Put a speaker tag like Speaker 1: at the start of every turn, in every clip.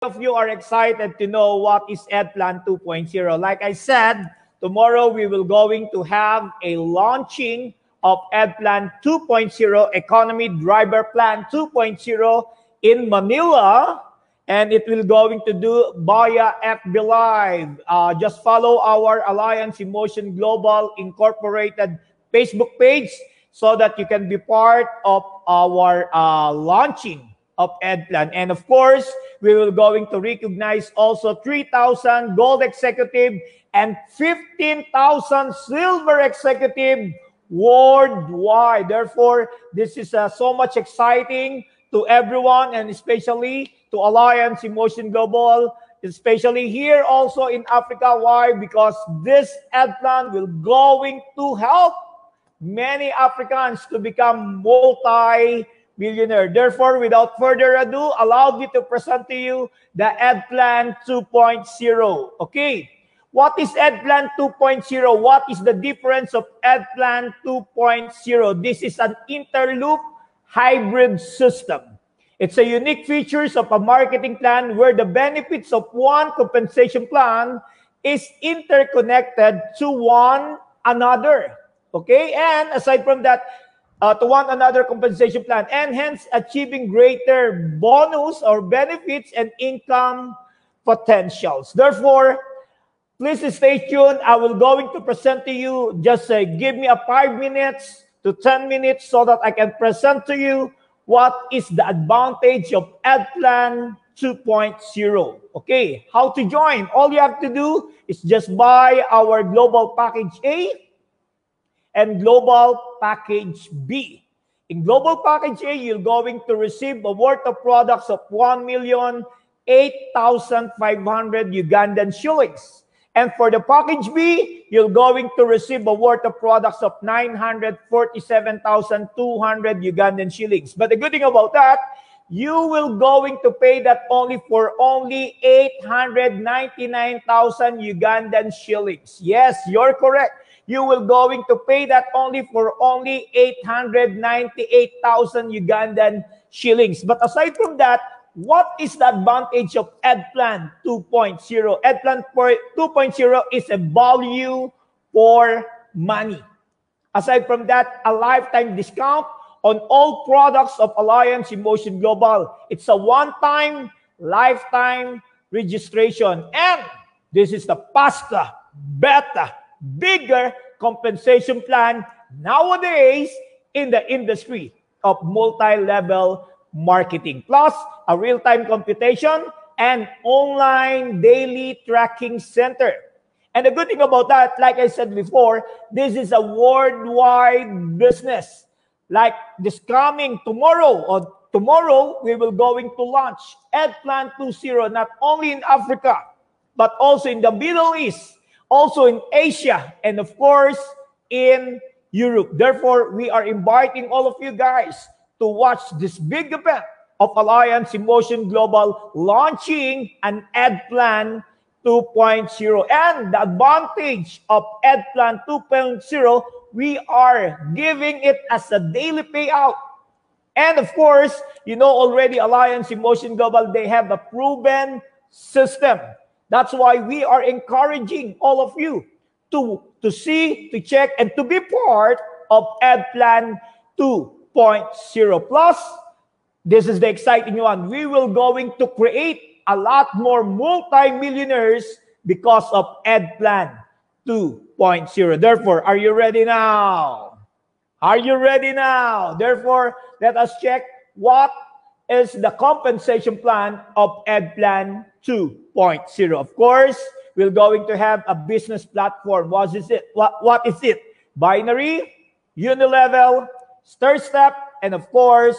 Speaker 1: of you are excited to know what is EdPlan 2.0. Like I said, tomorrow we will going to have a launching of EdPlan 2.0 Economy Driver Plan 2.0 in Manila, and it will going to do via FB Live. Just follow our Alliance in Motion Global Incorporated Facebook page so that you can be part of our launching of EdPlan. And of course, we will going to recognize also 3,000 gold executive and 15,000 silver executive worldwide. Therefore, this is so much exciting to everyone, and especially to Alliance in Motion Global, especially here also in Africa. Why? Because this EdPlan will going to help many Africans to become multi-millionaire. Therefore, without further ado, allow me to present to you the EdPlan 2.0. Okay, what is EdPlan 2.0? What is the difference of EdPlan 2.0? This is an interloop hybrid system. It's a unique features of a marketing plan where the benefits of one compensation plan is interconnected to one another. Okay, and aside from that, to one another compensation plan, and hence achieving greater bonus or benefits and income potentials. Therefore, please stay tuned. I will going to present to you. Just give me a 5 minutes to 10 minutes so that I can present to you what is the advantage of EdPlan 2.0. Okay, how to join? All you have to do is just buy our Global Package A and Global Package B. In Global Package A, you're going to receive a worth of products of 1,008,500 Ugandan shillings. And for the Package B, you're going to receive a worth of products of 947,200 Ugandan shillings. But the good thing about that, you will going to pay that only for only 899,000 Ugandan shillings. Yes, you're correct. You will going to pay that only for only 898,000 Ugandan shillings. But aside from that, what is the advantage of EdPlan 2.0? EdPlan 2.0 is a value for money. Aside from that, a lifetime discount on all products of Alliance in Motion Global. It's a one-time, lifetime registration. And this is the faster, better, bigger compensation plan nowadays in the industry of multi-level marketing, plus a real-time computation and online daily tracking center. And the good thing about that, like I said before, this is a worldwide business. Like this coming tomorrow, we will going to launch EdPlan 2.0 not only in Africa, but also in the Middle East, also in Asia, and of course, in Europe. Therefore, we are inviting all of you guys to watch this big event of Alliance in Motion Global launching an EdPlan 2.0. And the advantage of EdPlan 2.0, we are giving it as a daily payout. And of course, you know already Alliance in Motion Global, they have a proven system. That's why we are encouraging all of you to see, to check, and to be part of EdPlan 2.0. Plus, this is the exciting one. We will going to create a lot more multi-millionaires because of EdPlan 2.0. Therefore, are you ready now? Are you ready now? Therefore, let us check what is the compensation plan of EdPlan 2.0. Of course, we're going to have a business platform. What is it? What is it? Binary, unilevel, stair-step, and of course,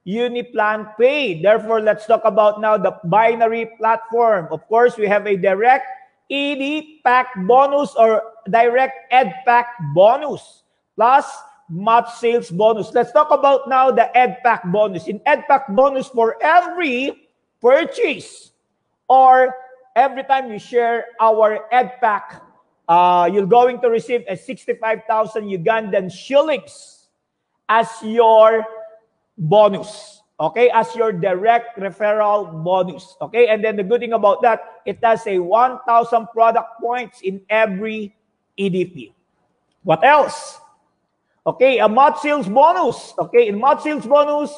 Speaker 1: Uniplan Pay. Therefore, let's talk about now the binary platform. Of course, we have a direct ED pack bonus or direct Ed pack bonus plus match sales bonus. Let's talk about now the Ed pack bonus. In Ed pack bonus, for every purchase or every time you share our Ed pack, you're going to receive a 65,000 Ugandan shillings as your bonus. Okay, as your direct referral bonus. Okay, and then the good thing about that, it has a 1,000 product points in every EDP. What else? Okay, a month sales bonus. Okay, in month sales bonus,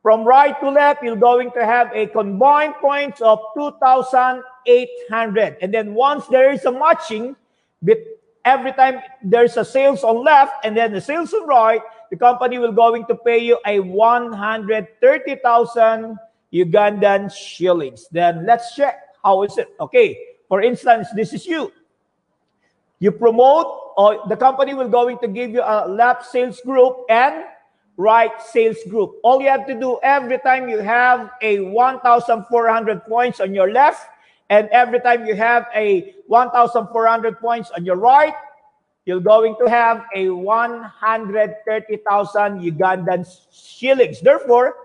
Speaker 1: from right to left, you're going to have a combined points of 2,800. And then once there is a matching, every time there's a sales on left and then the sales on right, the company will going to pay you a 130,000 Ugandan shillings. Then let's check. How is it? Okay, for instance, this is you. You promote, or the company will going to give you a left sales group and right sales group. All you have to do every time you have a 1,400 points on your left, and every time you have a 1,400 points on your right, you're going to have a 130,000 Ugandan shillings. Therefore,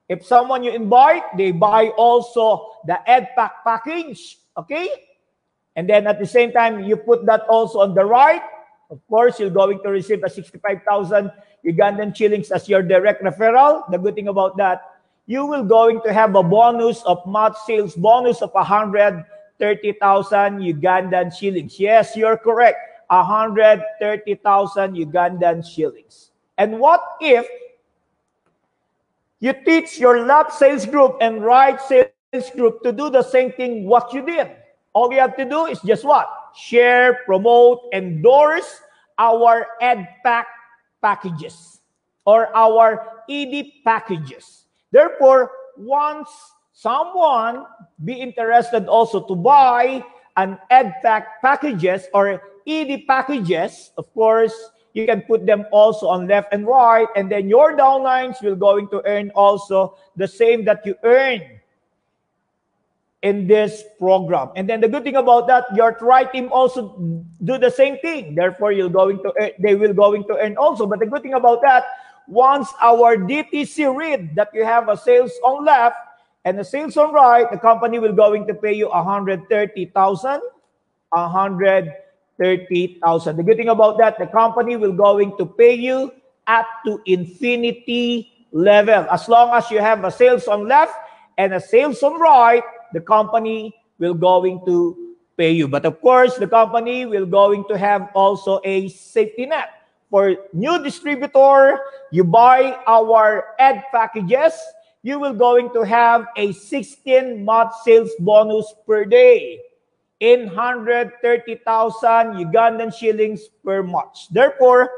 Speaker 1: if someone you invite, they buy also the EdPack package, okay? And then at the same time, you put that also on the right. Of course, you're going to receive a 65,000 Ugandan shillings as your direct referral. The good thing about that, you will going to have a bonus of month sales bonus of 130,000 Ugandan shillings. Yes, you're correct. 130,000 Ugandan shillings. And what if you teach your left sales group and right sales group to do the same thing what you did? All you have to do is just what? Share, promote, endorse our EdPack packages or our ED packages. Therefore, once someone be interested also to buy an EdPack packages or ED packages, of course, you can put them also on left and right, and then your downlines will going to earn also the same that you earn in this program. And then the good thing about that, your right team also do the same thing. Therefore, you're going to earn, they will going to earn also. But the good thing about that, once our DTC read that you have a sales on left and a sales on right, the company will going to pay you 130,000. 130,000. The good thing about that, the company will going to pay you up to infinity level. As long as you have a sales on left and a sales on right, the company will going to pay you. But of course, the company will going to have also a safety net. For new distributor, you buy our ed packages, you will going to have a 16-month sales bonus per day in 130,000 Ugandan shillings per month. Therefore,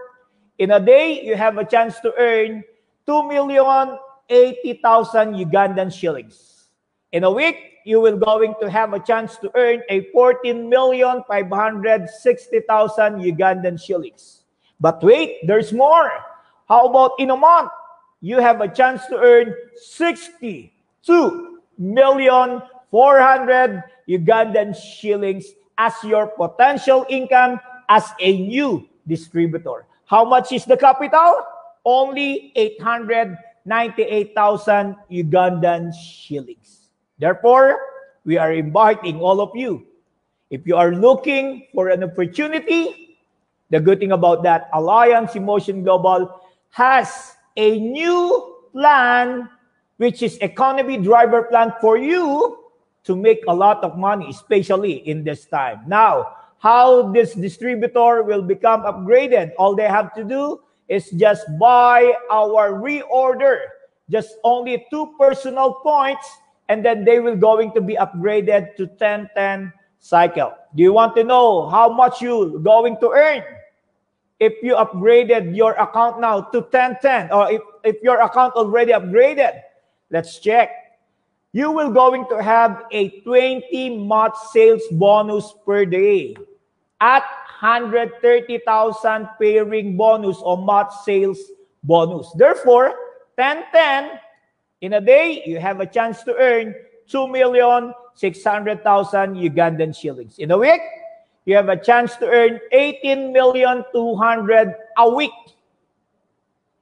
Speaker 1: in a day, you have a chance to earn 2,080,000 Ugandan shillings. In a week, you will going to have a chance to earn a 14,560,000 Ugandan shillings. But wait, there's more. How about in a month? You have a chance to earn 62,400,000 Ugandan shillings as your potential income as a new distributor. How much is the capital? Only 898,000 Ugandan shillings. Therefore, we are inviting all of you. If you are looking for an opportunity, the good thing about that, Alliance Emotion Global has a new plan, which is economy driver plan for you to make a lot of money, especially in this time. Now, how this distributor will become upgraded, all they have to do is just buy our reorder, just only 2 personal points, and then they will going to be upgraded to 10-10 cycle. Do you want to know how much you're going to earn if you upgraded your account now to 10-10, or if your account already upgraded? Let's check. You will going to have a 20-month sales bonus per day at 130,000 pairing bonus or month sales bonus. Therefore, 10-10, in a day, you have a chance to earn 2,600,000 Ugandan shillings. In a week, you have a chance to earn 18,200,000 a week.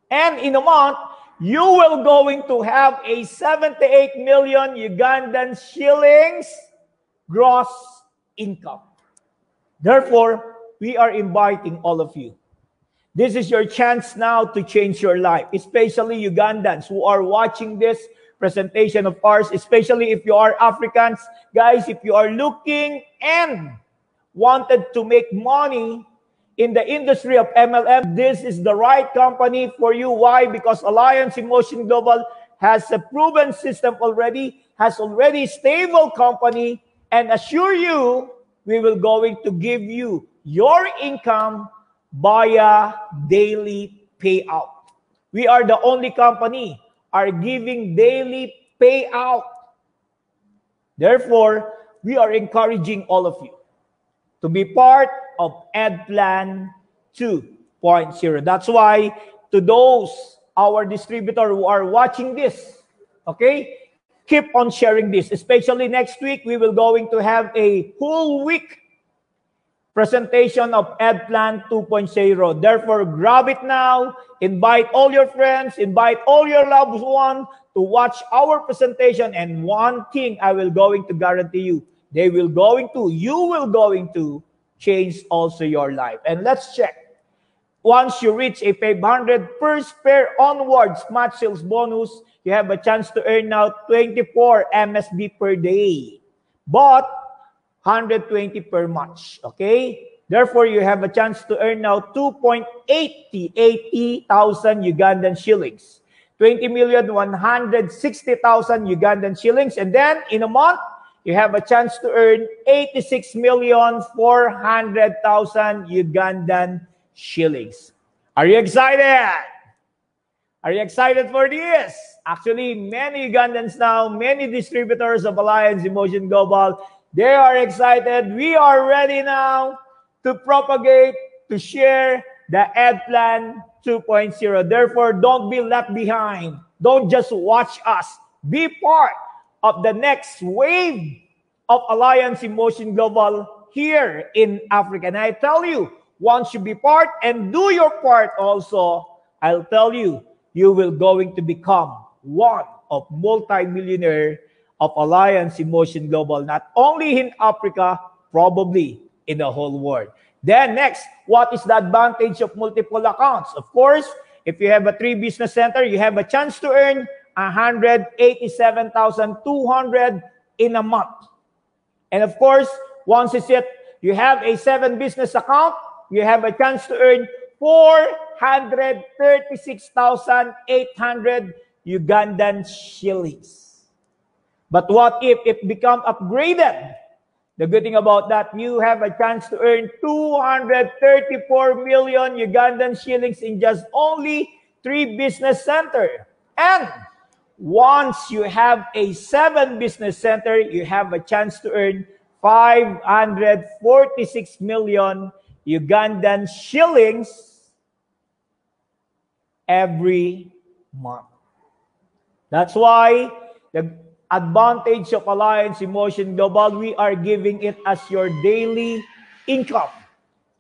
Speaker 1: And in a month, you will going to have a 78 million Ugandan shillings gross income. Therefore, we are inviting all of you. This is your chance now to change your life, especially Ugandans who are watching this presentation of ours, especially if you are Africans. Guys, if you are looking and wanted to make money in the industry of MLM, this is the right company for you. Why? Because Alliance in Motion Global has a proven system already, has already stable company, and assure you, we will going to give you your income via daily payout. We are the only company are giving daily payout. Therefore, we are encouraging all of you to be part of EdPlan 2.0. That's why to those, our distributor who are watching this, okay, keep on sharing this. Especially next week, we will going to have a whole week presentation of EdPlan 2.0. Therefore, grab it now, invite all your friends, invite all your loved ones to watch our presentation. And one thing I will going to guarantee you, you will going to change also your life. And let's check. Once you reach a 500 first pair onwards match sales bonus, you have a chance to earn now 24 MSB per day, but 120 per match. Okay? Therefore, you have a chance to earn now 80,000 Ugandan shillings, 20,160,000 Ugandan shillings, and then in a month, you have a chance to earn 86,400,000 Ugandan shillings. Are you excited? Are you excited for this? Actually, many Ugandans now, many distributors of Alliance in Motion Global, they are excited. We are ready now to propagate, to share the EdPlan 2.0. Therefore, don't be left behind. Don't just watch us. Be part of the next wave of Alliance in Motion Global here in Africa. And I tell you, once you be part and do your part also, I'll tell you, you will going to become one of multi-millionaire of Alliance in Motion Global, not only in Africa, probably in the whole world. Then next, what is the advantage of multiple accounts? Of course, if you have a 3 business center, you have a chance to earn 187,200 in a month. And of course, once you have a 7 business account, you have a chance to earn 436,800 Ugandan shillings. But what if it become upgraded? The good thing about that, you have a chance to earn 234 million Ugandan shillings in just only 3 business center. And once you have a 7 business center, you have a chance to earn 546 million Ugandan shillings every month. That's why the advantage of Alliance in Motion Global, we are giving it as your daily income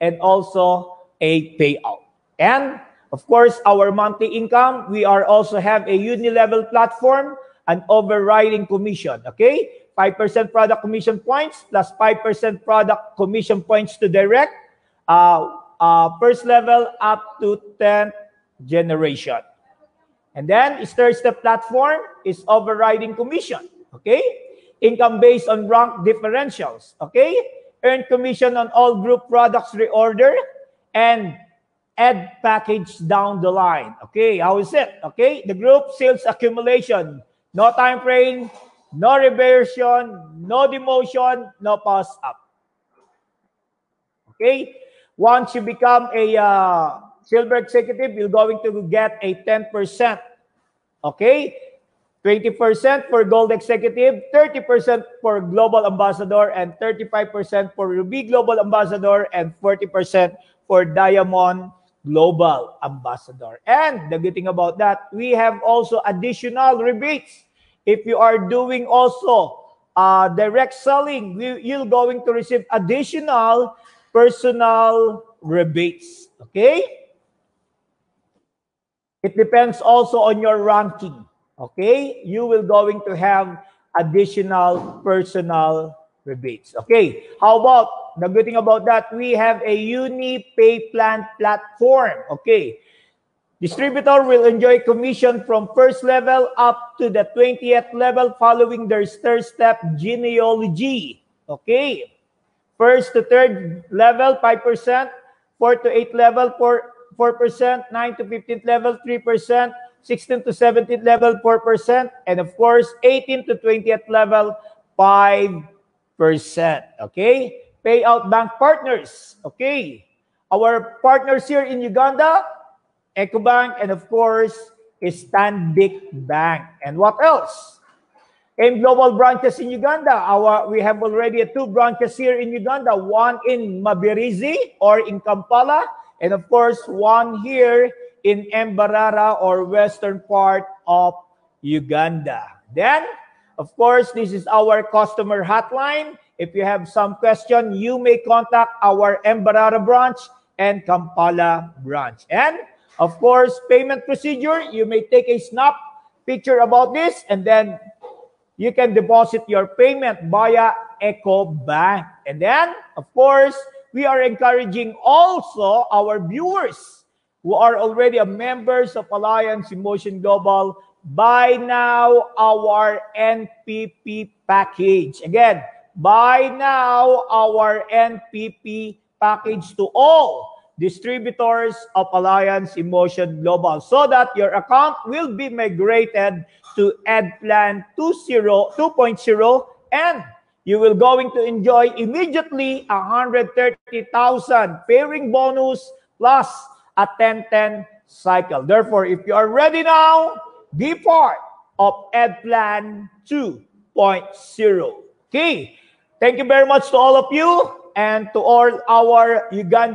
Speaker 1: and also a payout. And of course, our monthly income, we are also have a uni-level platform and overriding commission, okay? 5% product commission points plus 5% product commission points to direct, first level up to 10th generation. And then, third step platform is overriding commission, okay? Income based on rank differentials, okay? Earn commission on all group products reorder and add package down the line. Okay, how is it? Okay, the group sales accumulation, no time frame, no reversion, no demotion, no pass up. Okay, once you become a silver executive, you're going to get a 10%. Okay, 20% for gold executive, 30% for global ambassador, and 35% for ruby global ambassador, and 40% for diamond global ambassador. And the good thing about that, we have also additional rebates. If you are doing also direct selling, you're going to receive additional personal rebates. Okay? It depends also on your ranking. Okay? You will going to have additional personal rebates. Okay? How about the good thing about that, we have a UniPay plan platform. Okay. Distributor will enjoy commission from first level up to the 20th level following their stair-step genealogy. Okay. First to third level, 5%. Fourth to eighth level, 4%. 9 to 15th level, 3%. 16 to 17th level, 4%. And of course, 18 to 20th level, 5%. Okay. Payout bank partners. Okay. Our partners here in Uganda, Ecobank, and of course, Stanbic Bank. And what else? AIM Global branches in Uganda. We have already 2 branches here in Uganda. One in Mabirizi or in Kampala. And of course, one here in Mbarara or western part of Uganda. Then, of course, this is our customer hotline. If you have some question, you may contact our Mbarara branch and Kampala branch. And of course, payment procedure, you may take a snap picture about this and then you can deposit your payment via Ecobank. And then, of course, we are encouraging also our viewers who are already members of Alliance in Motion Global, buy now our NPP package. Again, buy now our NPP package to all distributors of Alliance in Motion Global so that your account will be migrated to EdPlan 2.0 and you will going to enjoy immediately 130,000 pairing bonus plus a 10-10 cycle. Therefore, if you are ready now, be part of EdPlan 2.0. Okay. Thank you very much to all of you and to all our Uganda